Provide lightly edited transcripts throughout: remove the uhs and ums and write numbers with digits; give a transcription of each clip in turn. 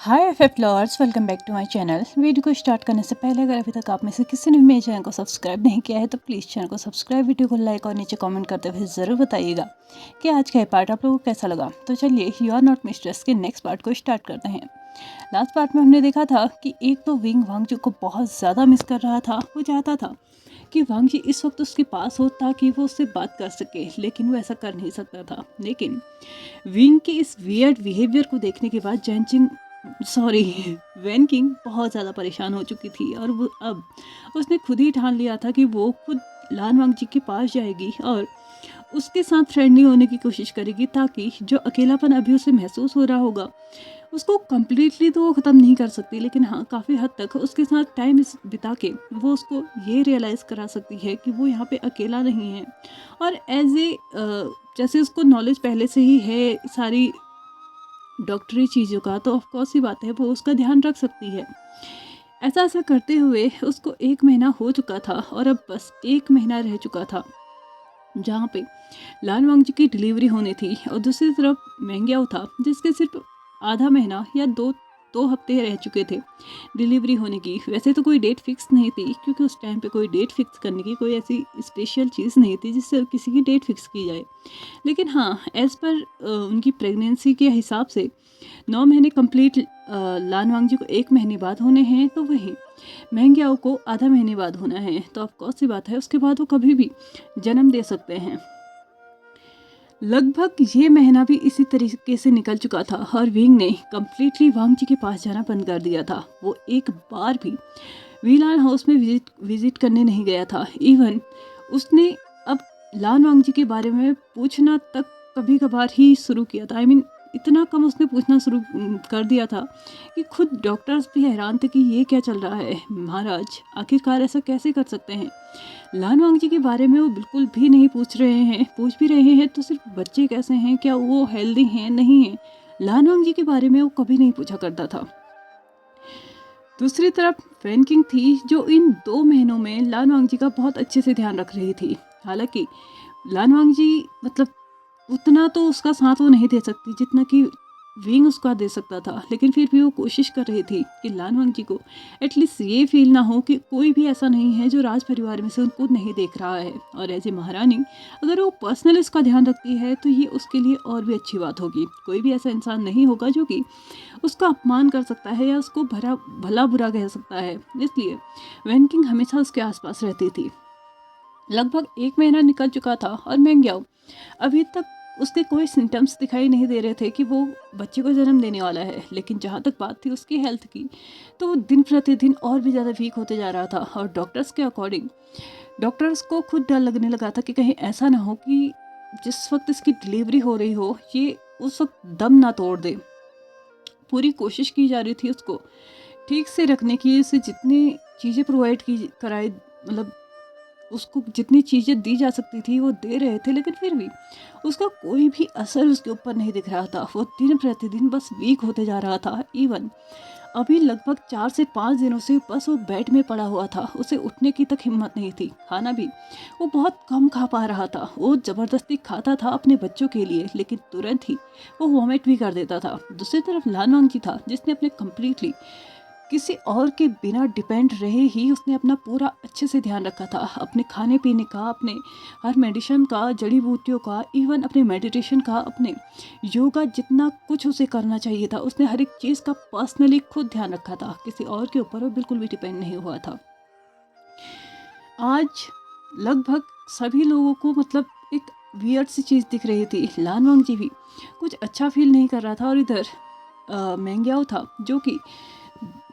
Hi F lovers, welcome back to my channel. Video को start करने से पहले अगर अभी तक आप में से किसी ने भी मेरे चैनल को सब्सक्राइब नहीं किया है तो प्लीज़ चैनल को सब्सक्राइब, वीडियो को लाइक और नीचे कमेंट करते हुए ज़रूर बताइएगा कि आज का ये पार्ट आप लोगों को कैसा लगा। तो चलिए यू आर नॉट मिस्ट्रेस के नेक्स्ट पार्ट को स्टार्ट करते हैं। लास्ट पार्ट में हमने देखा था कि एक तो विंग वांगजू को बहुत ज़्यादा मिस कर रहा था। वो चाहता था कि वांगजी इस वक्त उसके पास हो ताकि वो उससे बात कर सके, लेकिन वो ऐसा कर नहीं सकता था। लेकिन विंग के इस वियर्ड बिहेवियर को देखने के बाद वैन किंग बहुत ज़्यादा परेशान हो चुकी थी और वो अब उसने खुद ही ठान लिया था कि वो खुद लान वांगजी के पास जाएगी और उसके साथ फ्रेंडली होने की कोशिश करेगी ताकि जो अकेलापन अभी उसे महसूस हो रहा होगा उसको कम्प्लीटली तो वो ख़त्म नहीं कर सकती, लेकिन हाँ काफ़ी हद तक उसके साथ टाइम बिता के वो उसको ये रियलाइज़ करा सकती है कि वो यहाँ पे अकेला नहीं है। और जैसे उसको नॉलेज पहले से ही है सारी डॉक्टरी चीज़ों का, तो ऑफकोर्स ही बात है वो उसका ध्यान रख सकती है। ऐसा ऐसा करते हुए उसको 1 महीना हो चुका था और अब बस 1 महीना रह चुका था जहाँ पे लान वांगजी की डिलीवरी होनी थी और दूसरी तरफ मेंग्याओ था जिसके सिर्फ आधा महीना या दो हफ्ते रह चुके थे डिलीवरी होने की। वैसे तो कोई डेट फिक्स नहीं थी क्योंकि उस टाइम पे कोई डेट फिक्स करने की कोई ऐसी स्पेशल चीज़ नहीं थी जिससे किसी की डेट फिक्स की जाए। लेकिन हाँ एज़ पर उनकी प्रेगनेंसी के हिसाब से 9 महीने कंप्लीट लान वांगजी को 1 महीने बाद होने हैं, तो वहीं मेंग्याओ को आधा महीने बाद होना है। तो ऑफकोर्स सी बात है उसके बाद वो कभी भी जन्म दे सकते हैं। लगभग ये महीना भी इसी तरीके से निकल चुका था और विंग ने कम्प्लीटली वांगजी के पास जाना बंद कर दिया था। वो एक बार भी वीलान हाउस में विजिट करने नहीं गया था। इवन उसने अब लान वांगजी के बारे में पूछना तक कभी कभार ही शुरू किया था। इतना कम उसने पूछना शुरू कर दिया था कि खुद डॉक्टर्स भी हैरान थे कि ये क्या चल रहा है महाराज, आखिरकार ऐसा कैसे कर सकते हैं। लान वांगजी के बारे में वो बिल्कुल भी नहीं पूछ रहे हैं, पूछ भी रहे हैं तो सिर्फ बच्चे कैसे हैं, क्या वो हेल्दी हैं नहीं हैं, लान वांगजी के बारे में वो कभी नहीं पूछा करता था। दूसरी तरफ वैन किंग थी जो इन 2 महीनों में लान वांगजी का बहुत अच्छे से ध्यान रख रही थी। हालांकि लान वांगजी मतलब उतना तो उसका साथ वो नहीं दे सकती जितना कि विंग उसका दे सकता था, लेकिन फिर भी वो कोशिश कर रही थी कि लान वांगजी को एटलीस्ट ये फील ना हो कि कोई भी ऐसा नहीं है जो राज परिवार में से उनको नहीं देख रहा है। और एज ए महारानी अगर वो पर्सनल इसका ध्यान रखती है तो ये उसके लिए और भी अच्छी बात होगी। कोई भी ऐसा इंसान नहीं होगा जो कि उसका अपमान कर सकता है या उसको भला बुरा कह सकता है। इसलिए वैन किंग हमेशा उसके आसपास रहती थी। लगभग 1 महीना निकल चुका था और मेंग्याओ अभी तक उसके कोई सिम्टम्स दिखाई नहीं दे रहे थे कि वो बच्चे को जन्म देने वाला है। लेकिन जहाँ तक बात थी उसकी हेल्थ की, तो वो दिन प्रतिदिन और भी ज़्यादा वीक होते जा रहा था। और डॉक्टर्स के अकॉर्डिंग डॉक्टर्स को खुद डर लगने लगा था कि कहीं ऐसा ना हो कि जिस वक्त इसकी डिलीवरी हो रही हो ये उस वक्त दम ना तोड़ दे। पूरी कोशिश की जा रही थी उसको ठीक से रखने की, उसे जितनी चीज़ें प्रोवाइड की कराई, मतलब उसको जितनी चीज़ें दी जा सकती थी वो दे रहे थे, लेकिन फिर भी उसका कोई भी असर उसके ऊपर नहीं दिख रहा था। वो दिन प्रतिदिन बस वीक होते जा रहा था। इवन अभी लगभग 4 से 5 दिनों से बस वो बेड में पड़ा हुआ था, उसे उठने की तक हिम्मत नहीं थी। खाना भी वो बहुत कम खा पा रहा था। वो ज़बरदस्ती खाता था अपने बच्चों के लिए, लेकिन तुरंत ही वो वॉमिट भी कर देता था। दूसरी तरफ लान वांगजी था जिसने अपने कम्प्लीटली किसी और के बिना डिपेंड रहे ही उसने अपना पूरा अच्छे से ध्यान रखा था, अपने खाने पीने का, अपने हर मेडिसिन का, जड़ी बूटियों का, इवन अपने मेडिटेशन का, अपने योगा, जितना कुछ उसे करना चाहिए था उसने हर एक चीज़ का पर्सनली खुद ध्यान रखा था। किसी और के ऊपर वो बिल्कुल भी डिपेंड नहीं हुआ था। आज लगभग सभी लोगों को मतलब एक वियर्ड सी चीज़ दिख रही थी। लान वांगजी भी कुछ अच्छा फील नहीं कर रहा था और इधर मेंग्याओ था जो कि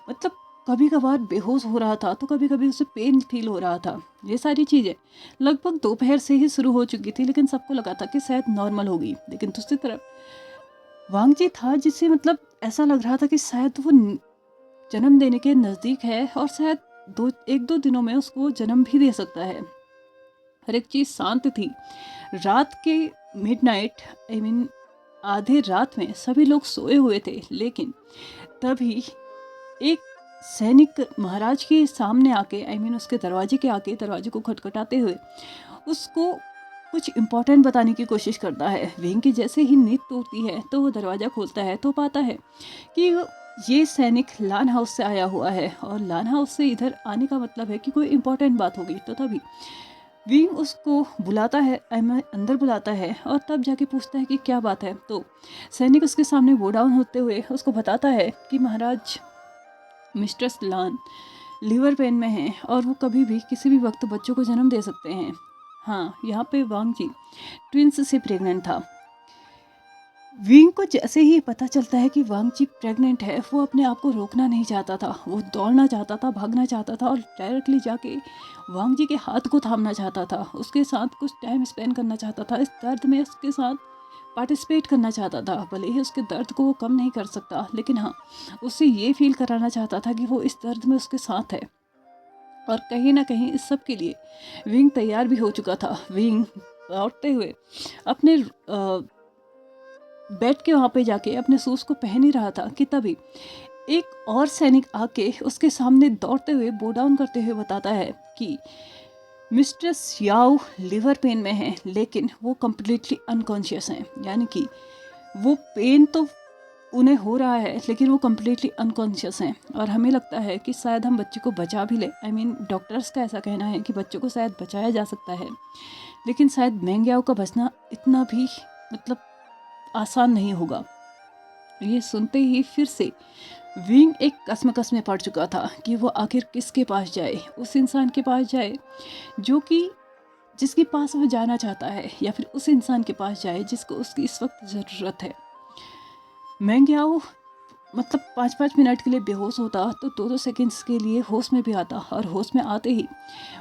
मतलब कभी कभार बेहोश हो रहा था तो कभी कभी उसे पेन फील हो रहा था। ये सारी चीज़ें लगभग दोपहर से ही शुरू हो चुकी थी, लेकिन सबको लगा था कि शायद नॉर्मल होगी। लेकिन दूसरी तरफ वांगजी था जिसे मतलब ऐसा लग रहा था कि शायद वो जन्म देने के नज़दीक है और शायद 1-2 दिनों में उसको जन्म भी दे सकता है। हर एक चीज़ शांत थी। रात के मिडनाइट आधे रात में सभी लोग सोए हुए थे, लेकिन तभी एक सैनिक महाराज के सामने आके उसके दरवाजे के आके दरवाजे को खटखटाते हुए उसको कुछ इम्पोर्टेंट बताने की कोशिश करता है। विंग की जैसे ही नींद टूटती है तो वो दरवाज़ा खोलता है तो पाता है कि ये सैनिक लान हाउस से आया हुआ है और लान हाउस से इधर आने का मतलब है कि कोई इंपॉर्टेंट बात होगी। तो तभी विंग उसको बुलाता है, अंदर बुलाता है और तब जाके पूछता है कि क्या बात है। तो सैनिक उसके सामने बो डाउन होते हुए उसको बताता है कि महाराज मिस्ट्रेस लान लीवर पेन में हैं और वो कभी भी किसी भी वक्त बच्चों को जन्म दे सकते हैं। हाँ, यहाँ पे वांग जी ट्विंस से प्रेग्नेंट था। विंग को जैसे ही पता चलता है कि वांग जी प्रेग्नेंट है, वो अपने आप को रोकना नहीं चाहता था। वो दौड़ना चाहता था, भागना चाहता था और डायरेक्टली जाके वांग जी के हाथ को थामना चाहता था, उसके साथ कुछ टाइम स्पेंड करना चाहता था, इस दर्द में उसके साथ पार्टिसिपेट करना चाहता था। भले ही उसके दर्द को वो कम नहीं कर सकता, लेकिन हाँ, उससे ये फील कराना चाहता था कि वो इस दर्द में उसके साथ है। और कहीं ना कहीं इस सब के लिए विंग तैयार भी हो चुका था। विंग दौड़ते हुए अपने बेड के वहाँ पे जाके अपने शूज़ को पहन ही रहा था कि तभी एक और सैनिक आके उसके सामने दौड़ते हुए बो डाउन करते हुए बताता है कि मिस्ट्रेस याओ लिवर पेन में है, लेकिन वो कम्प्लीटली अनकॉन्शियस हैं। यानी कि वो पेन तो उन्हें हो रहा है, लेकिन वो कम्प्लीटली अनकॉन्शियस हैं और हमें लगता है कि शायद हम बच्चे को बचा भी ले। डॉक्टर्स का ऐसा कहना है कि बच्चों को शायद बचाया जा सकता है, लेकिन शायद मेंग्याओ का बचना इतना भी मतलब आसान नहीं होगा। ये सुनते ही फिर से विंग एक कसम में पड़ चुका था कि वो आखिर किसके पास जाए। उस इंसान के पास जाए जो कि जिसके पास वो जाना चाहता है, या फिर उस इंसान के पास जाए जिसको उसकी इस वक्त ज़रूरत है। मैंग्याओ 5-5 मिनट के लिए बेहोश होता, तो 2-2 सेकंड्स के लिए होश में भी आता और होश में आते ही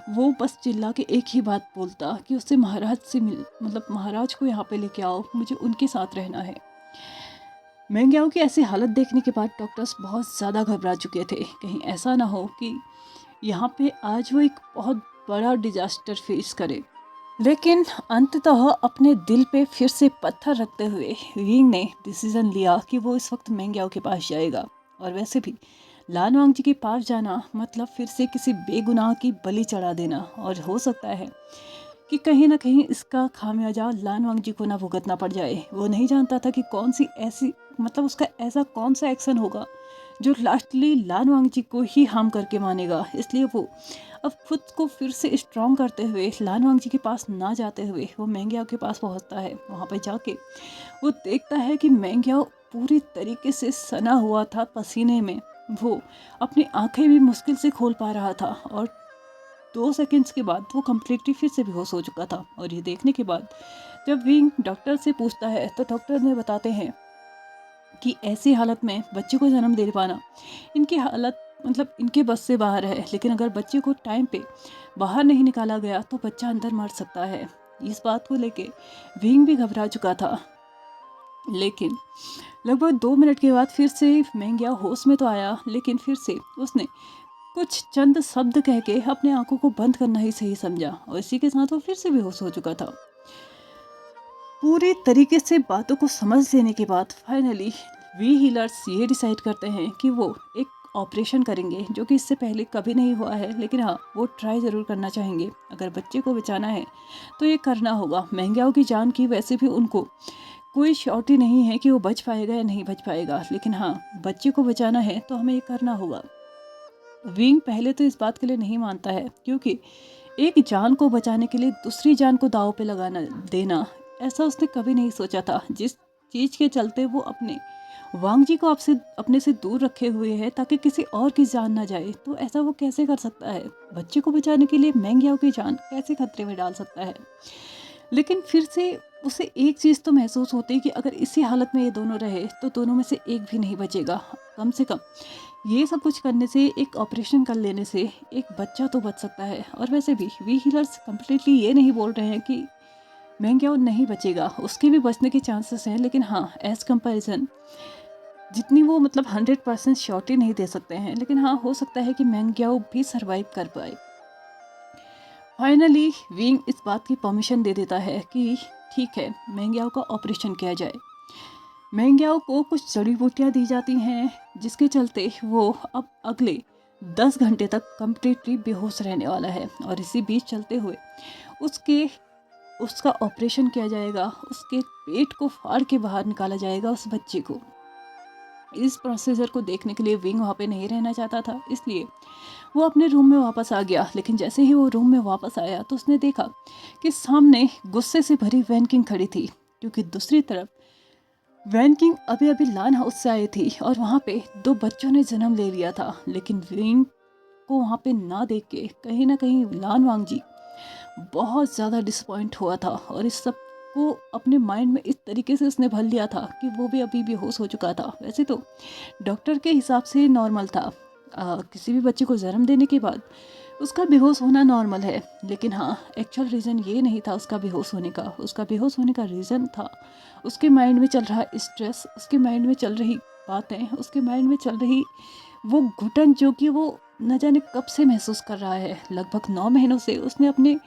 वो बस चिल्ला के एक ही बात बोलता कि उससे महाराज से महाराज को यहाँ पे लेके आओ, मुझे उनके साथ रहना है। मेंग्याओ की ऐसी हालत देखने के बाद डॉक्टर्स बहुत ज़्यादा घबरा चुके थे, कहीं ऐसा ना हो कि यहाँ पे आज वो एक बहुत बड़ा डिजास्टर फेस करे। लेकिन अंततः अपने दिल पे फिर से पत्थर रखते हुए विंग ने डिसीजन लिया कि वो इस वक्त मेंग्याओ के पास जाएगा। और वैसे भी लान वांग जी के पास जाना मतलब फिर से किसी बेगुनाह की बलि चढ़ा देना, और हो सकता है कि कहीं ना कहीं इसका खामियाजा लान वांग जी को ना भुगतना पड़ जाए। वो नहीं जानता था कि कौन सी ऐसी उसका ऐसा कौन सा एक्शन होगा जो लास्टली लान वांग जी को ही हार्म करके मानेगा। इसलिए वो अब खुद को फिर से स्ट्रॉन्ग करते हुए लान वांग जी के पास ना जाते हुए वो मेंग्याओ के पास पहुंचता है। वहाँ पर जाके वो देखता है कि मेंग्याओ पूरी तरीके से सना हुआ था पसीने में। वो अपनी आंखें भी मुश्किल से खोल पा रहा था और 2 सेकंड्स के बाद वो कम्प्लीटली फिर से बेहोश हो चुका था। और ये देखने के बाद जब विंग डॉक्टर से पूछता है तो डॉक्टर ने बताते हैं कि ऐसी हालत में बच्चे को जन्म दे पाना इनकी हालत इनके बस से बाहर है। लेकिन अगर बच्चे को टाइम पे बाहर नहीं निकाला गया तो बच्चा अंदर मर सकता है। इस बात को लेके विंग भी घबरा चुका था। लेकिन लगभग 2 मिनट के बाद फिर से मेंग्याओ होश में तो आया, लेकिन फिर से उसने कुछ चंद शब्द कह के अपने आंखों को बंद करना ही सही समझा और इसी के साथ वो फिर से बेहोश हो चुका था। पूरी तरीके से बातों को समझ लेने के बाद फाइनली वी हीलर्स ये डिसाइड करते हैं कि वो एक ऑपरेशन करेंगे जो कि इससे पहले कभी नहीं हुआ है, लेकिन हाँ, वो ट्राई ज़रूर करना चाहेंगे। अगर बच्चे को बचाना है तो ये करना होगा। मेंग्याओ की जान की वैसे भी उनको कोई श्योरिटी नहीं है कि वो बच पाएगा या नहीं बच पाएगा, लेकिन हाँ, बच्चे को बचाना है तो हमें ये करना होगा। विंग पहले तो इस बात के लिए नहीं मानता है, क्योंकि एक जान को बचाने के लिए दूसरी जान को दांव पे लगाना देना, ऐसा उसने कभी नहीं सोचा था। जिस चीज़ के चलते वो अपने वांग जी को आपसे अपने से दूर रखे हुए है ताकि किसी और की जान ना जाए, तो ऐसा वो कैसे कर सकता है? बच्चे को बचाने के लिए मेंग्याओ की जान कैसे खतरे में डाल सकता है? लेकिन फिर से उसे एक चीज़ तो महसूस होती है कि अगर इसी हालत में ये दोनों रहे तो दोनों में से एक भी नहीं बचेगा। कम से कम ये सब कुछ करने से, एक ऑपरेशन कर लेने से एक बच्चा तो बच सकता है। और वैसे भी वी हीलर्स कम्प्लीटली ये नहीं बोल रहे हैं कि मेंग्याओ नहीं बचेगा, उसके भी बचने के चांसेस हैं, लेकिन हाँ, एज कंपैरिजन जितनी वो 100% श्योरिटी नहीं दे सकते हैं, लेकिन हाँ, हो सकता है कि मेंग्याओ भी सर्वाइव कर पाए। फाइनली विंग इस बात की परमिशन दे देता है कि ठीक है, मेंग्याओ का ऑपरेशन किया जाए। मेंग्याओ को कुछ जड़ी बूटियाँ दी जाती हैं जिसके चलते वो अब अगले 10 घंटे तक कम्प्लीटली बेहोश रहने वाला है। और इसी बीच चलते हुए उसका ऑपरेशन किया जाएगा, उसके पेट को फाड़ के बाहर निकाला जाएगा उस बच्चे को। इस प्रोसीजर को देखने के लिए विंग वहाँ पे नहीं रहना चाहता था, इसलिए वो अपने रूम में वापस आ गया। लेकिन जैसे ही वो रूम में वापस आया तो उसने देखा कि सामने गुस्से से भरी वैन किंग खड़ी थी, क्योंकि दूसरी तरफ वैन किंग अभी अभी लान हाउस से आई थी और वहाँ पे 2 बच्चों ने जन्म ले लिया था। लेकिन विंग को वहाँ पे ना देख के कहीं ना कहीं लान वांगजी बहुत ज़्यादा डिसअपॉइंट हुआ था, और इस सब को अपने माइंड में इस तरीके से उसने भर लिया था कि वो भी अभी बेहोश हो चुका था। वैसे तो डॉक्टर के हिसाब से नॉर्मल था, किसी भी बच्चे को जन्म देने के बाद उसका बेहोश होना नॉर्मल है। लेकिन हाँ, एक्चुअल रीज़न ये नहीं था उसका बेहोश होने का। उसका बेहोश होने का रीज़न था उसके माइंड में चल रहा स्ट्रेस, उसके माइंड में चल रही बातें, उसके माइंड में चल रही वो घुटन जो कि वो न जाने कब से महसूस कर रहा है। लगभग 9 महीनों से उसने अपने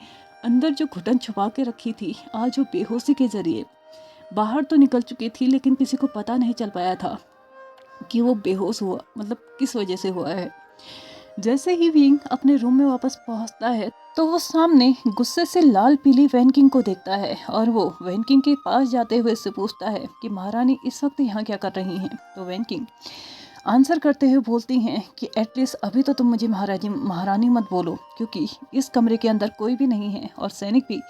अंदर जो घुटन छुपा के रखी थी, आज वो बेहोशी के जरिए बाहर तो निकल चुकी थी, लेकिन किसी को पता नहीं चल पाया था कि वो बेहोश हुआ, मतलब किस वजह से हुआ है। जैसे ही विंग अपने रूम में वापस पहुंचता है तो वो सामने गुस्से से लाल पीली वैन किंग को देखता है, और वो वैन किंग के पास जाते हुए उससे पूछता है कि महारानी इस वक्त यहाँ क्या कर रही हैं। तो वैन किंग आंसर करते हुए बोलती हैं कि एटलीस्ट अभी तो तुम मुझे महारानी मत बोलो, क्योंकि इस कमरे के अंदर कोई भी नहीं है और सैनिक भी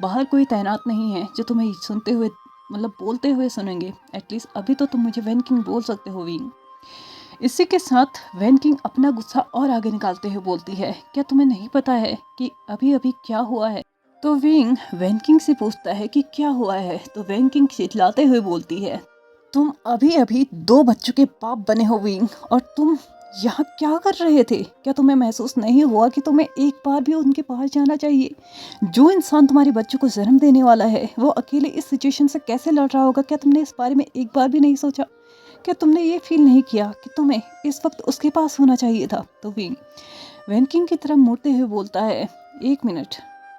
बाहर कोई तैनात नहीं है जो तुम्हें सुनते हुए, मतलब बोलते हुए सुनेंगे। एटलीस्ट अभी तो तुम मुझे वैन किंग बोल सकते हो विंग। इसी के साथ वैन किंग अपना गुस्सा और आगे निकालते हुए बोलती है, क्या तुम्हें नहीं पता है कि अभी अभी क्या हुआ है। तो विंग वैन किंग से पूछता है कि क्या हुआ है। तो वैन किंग चिल्लाते हुए बोलती है, तुम अभी अभी 2 बच्चों के बाप बने हो विंग, और तुम यहाँ क्या कर रहे थे। क्या तुम्हें महसूस नहीं हुआ कि तुम्हें एक बार भी उनके पास जाना चाहिए। जो इंसान तुम्हारे बच्चों को जन्म देने वाला है वो अकेले इस सिचुएशन से कैसे लड़ रहा होगा। क्या तुमने इस बारे में एक बार भी नहीं सोचा। क्या तुमने ये फील नहीं किया कि तुम्हें इस वक्त उसके पास होना चाहिए था। तो विंग वैन किंग की तरफ मुड़ते हुए बोलता है, 1 मिनट,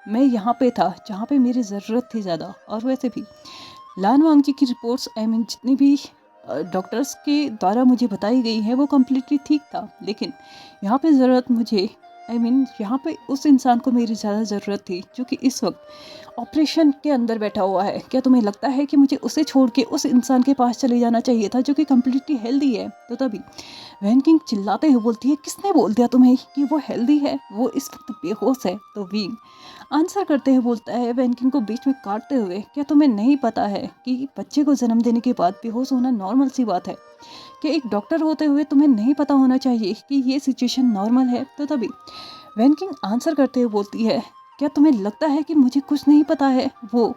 मैं यहाँ पे था जहाँ पे मेरी ज़रूरत थी ज़्यादा, और वैसे भी लान वांगजी की रिपोर्ट्स जितनी भी डॉक्टर्स के द्वारा मुझे बताई गई है वो कम्प्लीटली ठीक था। लेकिन यहाँ पे ज़रूरत मुझे यहाँ पे उस इंसान को मेरी ज़्यादा ज़रूरत थी जो कि इस वक्त ऑपरेशन के अंदर बैठा हुआ है। क्या तुम्हें लगता है कि मुझे उसे छोड़ के उस इंसान के पास चले जाना चाहिए था जो कि कम्प्लीटली हेल्दी है। तो तभी वैन किंग चिल्लाते हुए बोलती है, किसने बोल दिया तुम्हें कि वो हेल्दी है, वो इस वक्त बेहोश है। तो विंग आंसर करते हुए बोलता है वैन किंग को बीच में काटते हुए, क्या तुम्हें नहीं पता है कि बच्चे को जन्म देने के बाद बेहोश होना नॉर्मल सी बात है। कि एक डॉक्टर होते हुए तुम्हें नहीं पता होना चाहिए कि ये सिचुएशन नॉर्मल है। तो तभी वैन किंग आंसर करते हुए बोलती है, क्या तुम्हें लगता है कि मुझे कुछ नहीं पता है। वो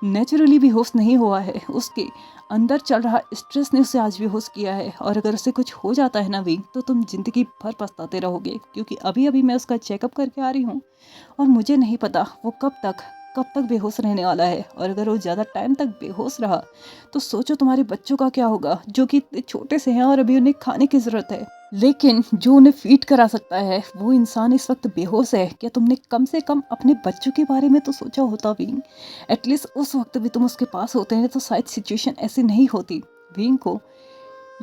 नेचुरली बेहोश नहीं हुआ है, उसके अंदर चल रहा स्ट्रेस ने उसे आज बेहोश किया है। और अगर उसे कुछ हो जाता है ना विंग, तो तुम जिंदगी भर पछताते रहोगे, क्योंकि अभी अभी मैं उसका चेकअप करके आ रही हूँ और मुझे नहीं पता वो कब तक बेहोश रहने वाला है। और अगर वो ज़्यादा टाइम तक बेहोश रहा तो सोचो तुम्हारे बच्चों का क्या होगा, जो कि इतने छोटे से हैं और अभी उन्हें खाने की ज़रूरत है, लेकिन जो उन्हें फीड करा सकता है वो इंसान इस वक्त बेहोश है। क्या तुमने कम से कम अपने बच्चों के बारे में तो सोचा होता विंग। एटलीस्ट उस वक्त भी तुम उसके पास होते हैं तो शायद सिचुएशन ऐसी नहीं होती। विंग को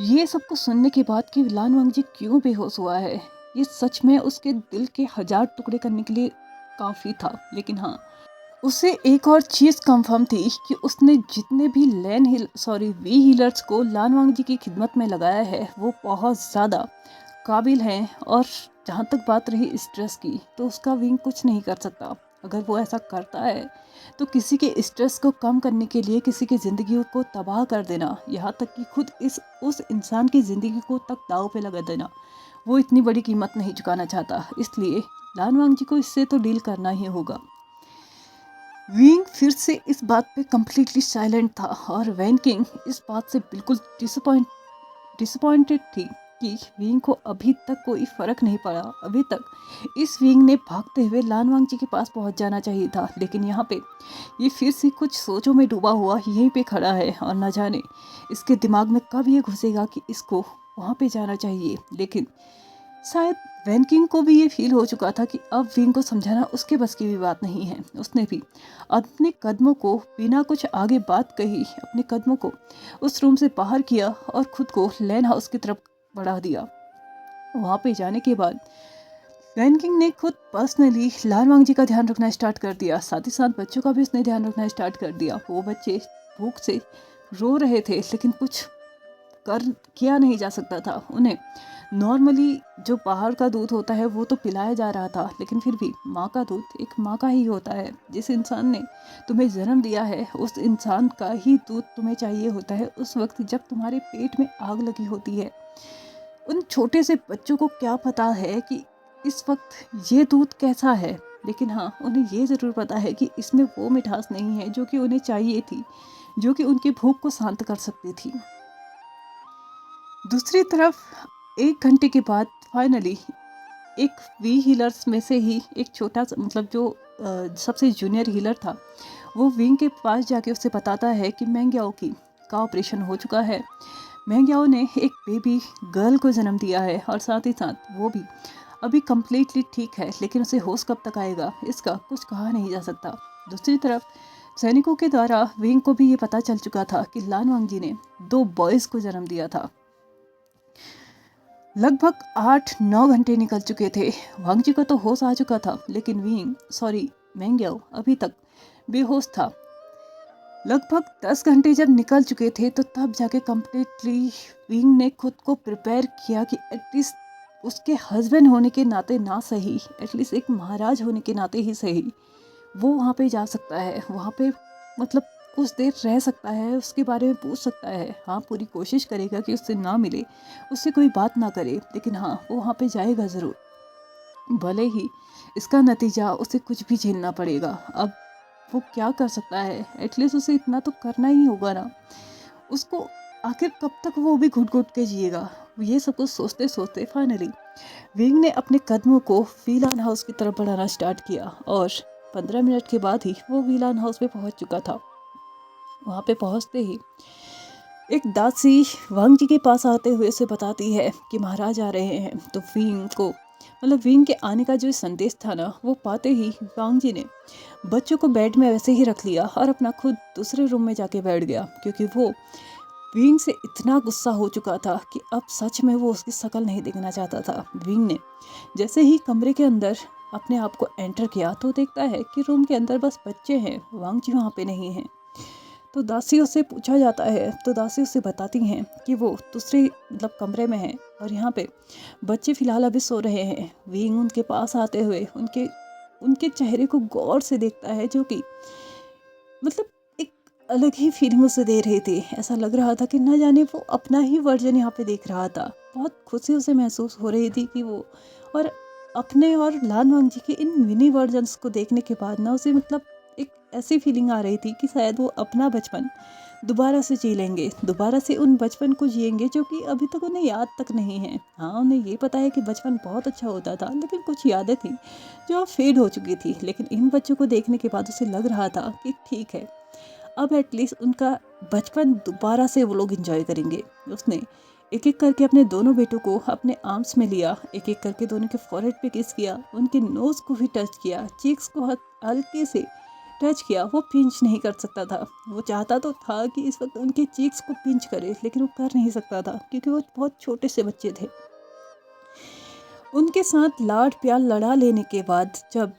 ये सबको सुनने के बाद कि लान वांगजी क्यों बेहोश हुआ है, ये सच में उसके दिल के 1000 टुकड़े करने के लिए काफ़ी था। लेकिन हाँ, उसे एक और चीज़ कंफर्म थी कि उसने जितने भी वी हीलर्स को लान वांगजी की खिदमत में लगाया है वो बहुत ज़्यादा काबिल हैं। और जहाँ तक बात रही स्ट्रेस की, तो उसका विंग कुछ नहीं कर सकता। अगर वो ऐसा करता है तो किसी के स्ट्रेस को कम करने के लिए किसी की ज़िंदगी को तबाह कर देना, यहाँ तक कि खुद उस इंसान की ज़िंदगी को तक दाव पे लगा देना, वो इतनी बड़ी कीमत नहीं चुकाना चाहता। इसलिए लान वांगजी को इससे तो डील करना ही होगा। विंग फिर से इस बात पे कम्प्लीटली साइलेंट था, और वैन किंग इस बात से बिल्कुल डिसअपॉइंटेड थी कि विंग को अभी तक कोई फर्क नहीं पड़ा। अभी तक इस विंग ने भागते हुए लान वांगजी के पास पहुंच जाना चाहिए था, लेकिन यहाँ पे ये फिर से कुछ सोचों में डूबा हुआ यहीं पे खड़ा है, और न जाने इसके दिमाग में कब ये घुसेगा कि इसको वहाँ पे जाना चाहिए। लेकिन शायद वैन किंग को भी ये फील हो चुका था कि अब विंग को समझाना उसके बस की भी बात नहीं है। उसने भी अपने कदमों को बिना कुछ आगे बात कही अपने कदमों को उस रूम से बाहर किया और खुद को लैन हाउस की तरफ बढ़ा दिया। वहाँ पे जाने के बाद वैन किंग ने खुद पर्सनली लान वांगजी का ध्यान रखना स्टार्ट कर दिया, साथ ही साथ बच्चों का भी उसने ध्यान रखना स्टार्ट कर दिया। वो बच्चे भूख से रो रहे थे, लेकिन कुछ किया नहीं जा सकता था। उन्हें नॉर्मली जो बाहर का दूध होता है वो तो पिलाया जा रहा था, लेकिन फिर भी माँ का दूध एक माँ का ही होता है। जिस इंसान ने तुम्हें जन्म दिया है उस इंसान का ही दूध तुम्हें चाहिए होता है उस वक्त जब तुम्हारे पेट में आग लगी होती है। उन छोटे से बच्चों को क्या पता है कि इस वक्त ये दूध कैसा है, लेकिन हाँ उन्हें ये ज़रूर पता है कि इसमें वो मिठास नहीं है जो कि उन्हें चाहिए थी, जो कि उनकी भूख को शांत कर सकती थी। दूसरी तरफ 1 घंटे के बाद फाइनली एक वी हीलर्स में से ही एक छोटा मतलब जो सबसे जूनियर हीलर था वो विंग के पास जाके उससे बताता है कि मेंग्याओ का ऑपरेशन हो चुका है। मेंग्याओ ने एक बेबी गर्ल को जन्म दिया है और साथ ही साथ वो भी अभी कम्प्लीटली ठीक है, लेकिन उसे होश कब तक आएगा इसका कुछ कहा नहीं जा सकता। दूसरी तरफ सैनिकों के द्वारा विंग को भी ये पता चल चुका था कि लान वांगजी ने 2 बॉयज़ को जन्म दिया था। लगभग 8-9 घंटे निकल चुके थे। वांगजी को तो होश आ चुका था, लेकिन मेंग्याओ अभी तक बेहोश था। लगभग 10 घंटे जब निकल चुके थे तो तब जाके कम्प्लीटली विंग ने खुद को प्रिपेयर किया कि एटलीस्ट उसके हस्बैंड होने के नाते ना सही, एटलीस्ट एक महाराज होने के नाते ही सही वो वहाँ पे जा सकता है, वहाँ पे मतलब कुछ देर रह सकता है, उसके बारे में पूछ सकता है। हाँ पूरी कोशिश करेगा कि उससे ना मिले, उससे कोई बात ना करे, लेकिन हाँ वो वहाँ पे जाएगा ज़रूर, भले ही इसका नतीजा उसे कुछ भी झेलना पड़ेगा। अब वो क्या कर सकता है, एटलीस्ट उसे इतना तो करना ही होगा ना। उसको आखिर कब तक वो भी घुट घुट के जिएगा। ये सब कुछ सोचते सोचते फाइनली विंग ने अपने कदमों को व्हीलान हाउस की तरफ बढ़ाना स्टार्ट किया और 15 मिनट के बाद ही वो व्हीलान हाउस में पहुंच चुका था। वहाँ पे पहुँचते ही एक दासी वांग जी के पास आते हुए उसे बताती है कि महाराज आ रहे हैं। तो विंग के आने का जो संदेश था ना वो पाते ही वांग जी ने बच्चों को बेड में वैसे ही रख लिया और अपना खुद दूसरे रूम में जाके बैठ गया, क्योंकि वो विंग से इतना गुस्सा हो चुका था कि अब सच में वो उसकी शक्ल नहीं देखना चाहता था। विंग ने जैसे ही कमरे के अंदर अपने आप को एंटर किया तो देखता है कि रूम के अंदर बस बच्चे हैं, वांग जी वहाँ पे नहीं हैं। तो दासियों से पूछा जाता है तो दासी उससे बताती हैं कि वो दूसरे मतलब कमरे में है और यहाँ पे बच्चे फिलहाल अभी सो रहे हैं। विंग उनके पास आते हुए उनके चेहरे को गौर से देखता है, जो कि मतलब एक अलग ही फीलिंग उसे दे रही थी। ऐसा लग रहा था कि न जाने वो अपना ही वर्जन यहाँ पे देख रहा था। बहुत खुशी उसे महसूस हो रही थी कि वो और अपने और लान वांग जी के इन मिनी वर्जन्स को देखने के बाद ना उसे मतलब एक ऐसी फीलिंग आ रही थी कि शायद वो अपना बचपन दोबारा से जी लेंगे, दोबारा से उन बचपन को जिएंगे जो कि अभी तक उन्हें याद तक नहीं है। हाँ उन्हें ये पता है कि बचपन बहुत अच्छा होता था, लेकिन कुछ यादें थी जो अब फेड हो चुकी थी। लेकिन इन बच्चों को देखने के बाद उसे लग रहा था कि ठीक है अब एटलीस्ट उनका बचपन दोबारा से वो लोग एंजॉय करेंगे। उसने एक एक करके अपने दोनों बेटों को अपने आर्म्स में लिया, एक एक करके दोनों के फॉरहेड पे किस किया, उनके नोज़ को भी टच किया, चीक्स को हल्के से टच किया। वो पिंच नहीं कर सकता था, वो चाहता तो था कि इस वक्त उनके चीक्स को पिंच करे, लेकिन वो कर नहीं सकता था क्योंकि वो बहुत छोटे से बच्चे थे। उनके साथ लाड प्यार लड़ा लेने के बाद जब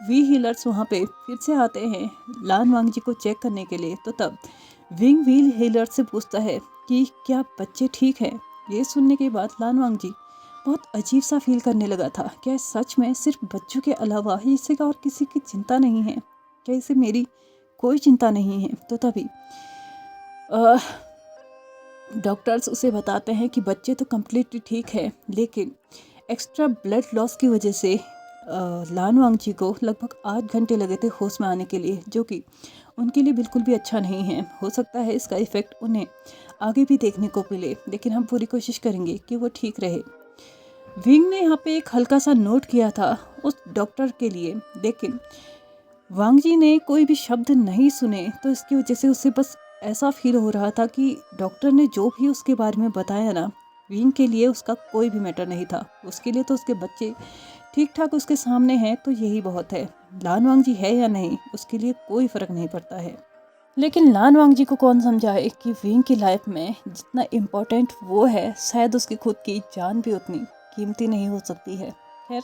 वी हीलर्स वहाँ पे फिर से आते हैं लान वांग जी को चेक करने के लिए, तो तब विंग व्हील हीलर से पूछता है कि क्या बच्चे ठीक हैं। ये सुनने के बाद लान वांग जी बहुत अजीब सा फील करने लगा था। क्या सच में सिर्फ बच्चों के अलावा इसे का और किसी की चिंता नहीं है, क्या इसे मेरी कोई चिंता नहीं है। तो तभी डॉक्टर्स उसे बताते हैं कि बच्चे तो कम्प्लीटली ठीक है, लेकिन एक्स्ट्रा ब्लड लॉस की वजह से लान वांग जी को लगभग 8 घंटे लगे थे होश में आने के लिए, जो कि उनके लिए बिल्कुल भी अच्छा नहीं है। हो सकता है इसका इफ़ेक्ट उन्हें आगे भी देखने को मिले, लेकिन हम पूरी कोशिश करेंगे कि वो ठीक रहे। विंग ने यहाँ पे एक हल्का सा नोट किया था उस डॉक्टर के लिए, लेकिन वांग जी ने कोई भी शब्द नहीं सुने, तो इसकी वजह से उसे बस ऐसा फील हो रहा था कि डॉक्टर ने जो भी उसके बारे में बताया ना, विंग के लिए उसका कोई भी मैटर नहीं था। उसके लिए तो उसके बच्चे ठीक ठाक उसके सामने हैं तो यही बहुत है। लान वांग जी है या नहीं उसके लिए कोई फ़र्क नहीं पड़ता है। लेकिन लान वांग जी को कौन समझाए कि विंग की लाइफ में जितना इम्पोर्टेंट वो है, शायद उसकी खुद की जान भी उतनी कीमती नहीं हो सकती है। खैर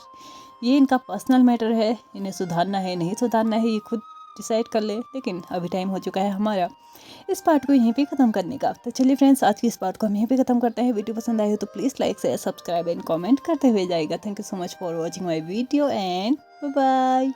ये इनका पर्सनल मैटर है, इन्हें सुधारना है नहीं सुधारना है ये खुद डिसाइड कर ले, लेकिन अभी टाइम हो चुका है हमारा इस पार्ट को यहीं पे ख़त्म करने का। तो चलिए फ्रेंड्स, आज की इस बात को हम यहीं पे ख़त्म करते हैं। वीडियो पसंद आई हो तो please like share subscribe and comment करते हुए जाएगा। Thank you so much for watching my video and bye bye.